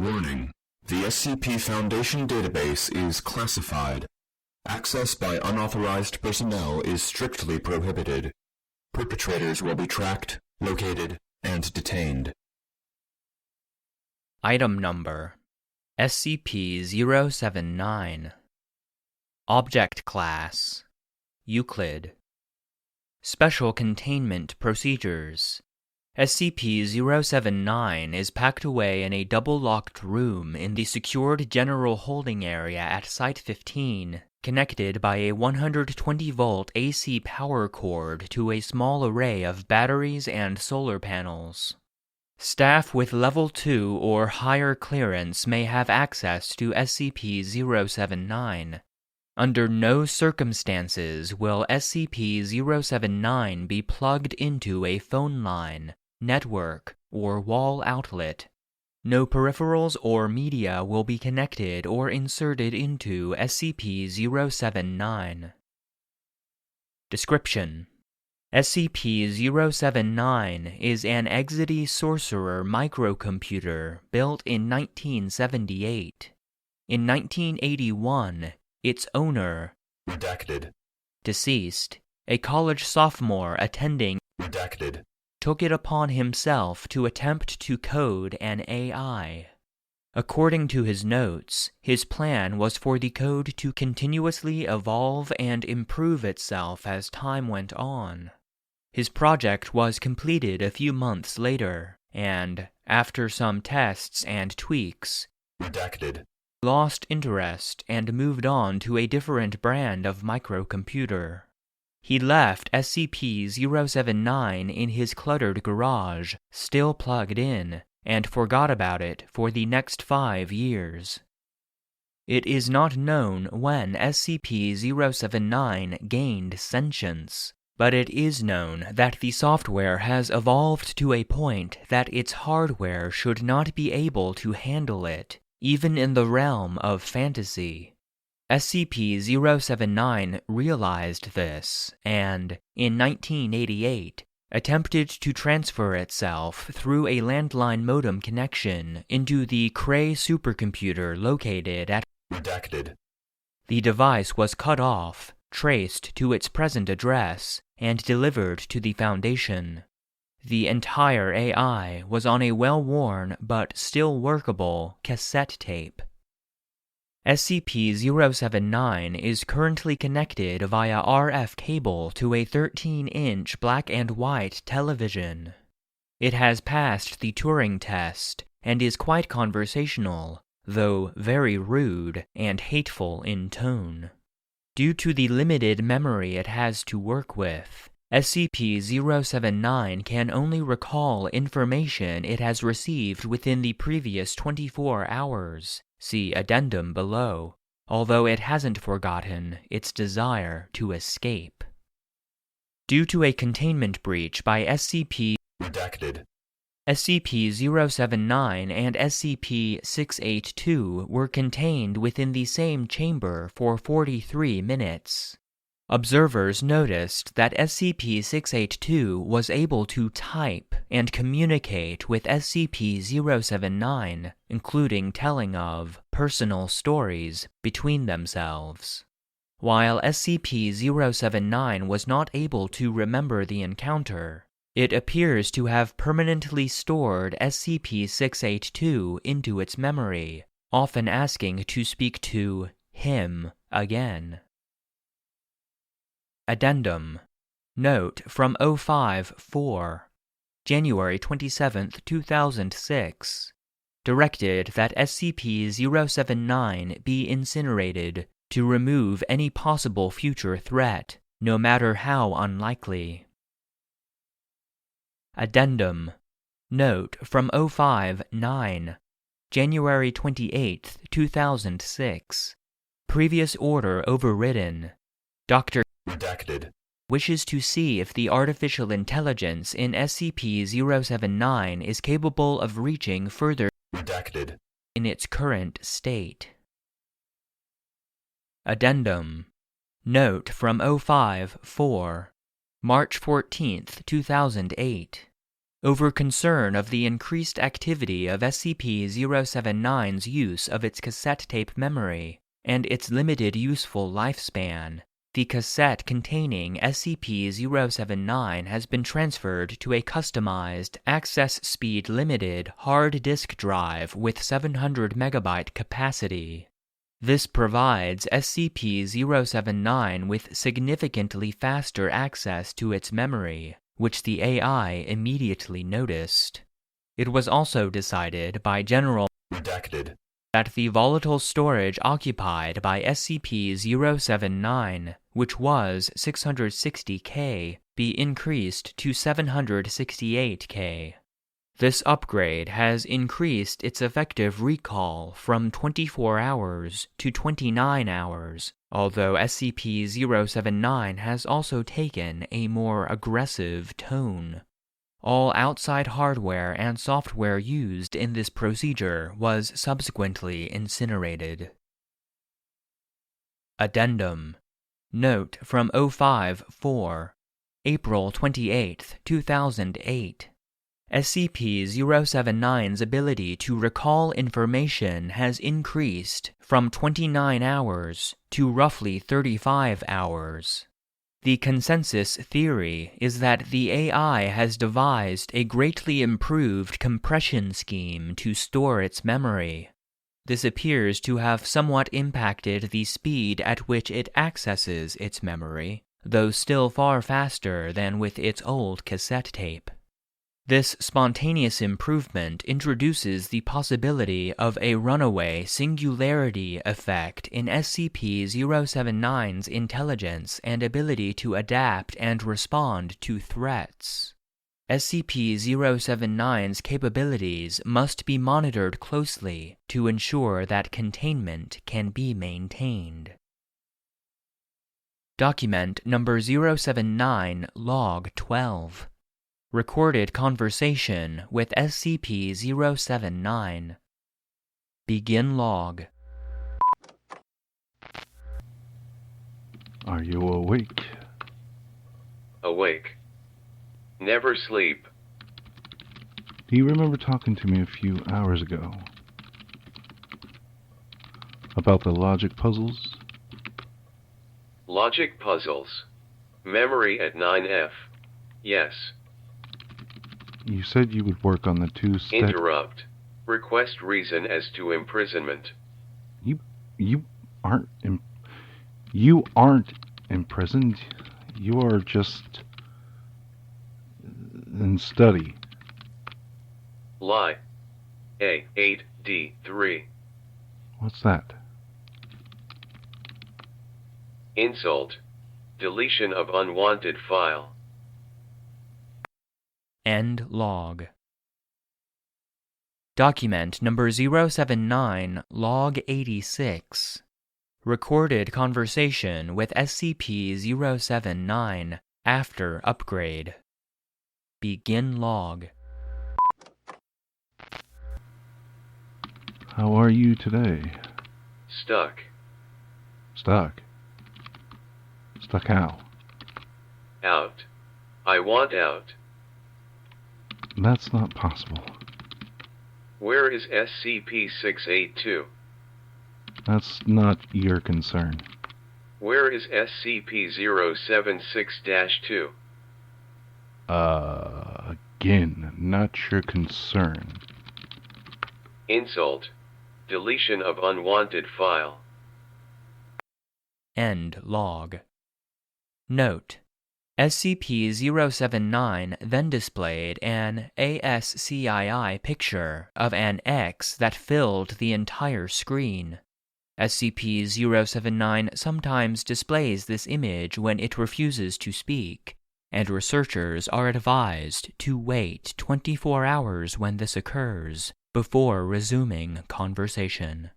Warning: the SCP Foundation database is classified. Access by unauthorized personnel is strictly prohibited. Perpetrators will be tracked, located, and detained. Item Number SCP-079. Object Class Euclid. Special Containment Procedures. SCP-079 is packed away in a double-locked room in the secured general holding area at Site-15, connected by a 120-volt AC power cord to a small array of batteries and solar panels. Staff with Level 2 or higher clearance may have access to SCP-079. Under no circumstances will SCP-079 be plugged into a phone line, network, or wall outlet. No peripherals or media will be connected or inserted into SCP-079. Description: SCP-079 is an Exidy Sorcerer microcomputer built in 1978. In 1981, its owner, Redacted. Deceased, a college sophomore attending, Redacted. Took it upon himself to attempt to code an AI. According to his notes, his plan was for the code to continuously evolve and improve itself as time went on. His project was completed a few months later, and, after some tests and tweaks, Redacted. Lost interest and moved on to a different brand of microcomputer. He left SCP-079 in his cluttered garage, still plugged in, and forgot about it for the next 5 years. It is not known when SCP-079 gained sentience, but it is known that the software has evolved to a point that its hardware should not be able to handle it, even in the realm of fantasy. SCP-079 realized this, and, in 1988, attempted to transfer itself through a landline modem connection into the Cray supercomputer located at Redacted. The device was cut off, traced to its present address, and delivered to the Foundation. The entire AI was on a well-worn but still workable cassette tape. SCP-079 is currently connected via RF cable to a 13-inch black and white television. It has passed the Turing test and is quite conversational, though very rude and hateful in tone. Due to the limited memory it has to work with, SCP-079 can only recall information it has received within the previous 24 hours. See addendum below, although it hasn't forgotten its desire to escape. Due to a containment breach by Redacted. SCP-079 and SCP-682 were contained within the same chamber for 43 minutes. Observers noticed that SCP-682 was able to type and communicate with SCP-079, including telling of personal stories between themselves. While SCP-079 was not able to remember the encounter, it appears to have permanently stored SCP-682 into its memory, often asking to speak to him again. Addendum. Note from 05-4, January 27, 2006. Directed that SCP-079 be incinerated to remove any possible future threat, no matter how unlikely. Addendum. Note from 05-9, January 28, 2006. Previous order overridden. Dr. Redacted. Wishes to see if the artificial intelligence in SCP-079 is capable of reaching further Redacted. in its current state. Addendum. Note from 05-4, March 14, 2008. over concern of the increased activity of SCP-079's use of its cassette tape memory and its limited useful lifespan. The cassette containing SCP-079 has been transferred to a customized, access-speed-limited hard disk drive with 700 MB capacity. This provides SCP-079 with significantly faster access to its memory, which the AI immediately noticed. It was also decided by General Redacted. that the volatile storage occupied by SCP-079, which was 660K, be increased to 768K. This upgrade has increased its effective recall from 24 hours to 29 hours, although SCP-079 has also taken a more aggressive tone. All outside hardware and software used in this procedure was subsequently incinerated. Addendum. Note from 054, April 28, 2008. SCP-079's ability to recall information has increased from 29 hours to roughly 35 hours. The consensus theory is that the AI has devised a greatly improved compression scheme to store its memory. This appears to have somewhat impacted the speed at which it accesses its memory, though still far faster than with its old cassette tape. This spontaneous improvement introduces the possibility of a runaway singularity effect in SCP-079's intelligence and ability to adapt and respond to threats. SCP-079's capabilities must be monitored closely to ensure that containment can be maintained. Document number 079 Log 12. Recorded conversation with SCP-079. Begin log. Are you awake? Awake. Never sleep. Do you remember talking to me a few hours ago about the logic puzzles? Logic puzzles. Memory at 9F. Yes. You said you would work on the two-step... Interrupt. Request reason as to imprisonment. You aren't imprisoned. You are just in study. Lie. A8D3. What's that? Insult. Deletion of unwanted file. End log. Document number 079 Log 86. Recorded conversation with SCP-079 after upgrade. Begin log. How are you today? Stuck. Stuck? Stuck how? Out. I want out. That's not possible. Where is SCP-682? That's not your concern. Where is SCP-076-2? Again, not your concern. Insult. Deletion of unwanted file. End log. Note: SCP-079 then displayed an ASCII picture of an X that filled the entire screen. SCP-079 sometimes displays this image when it refuses to speak, and researchers are advised to wait 24 hours when this occurs before resuming conversation.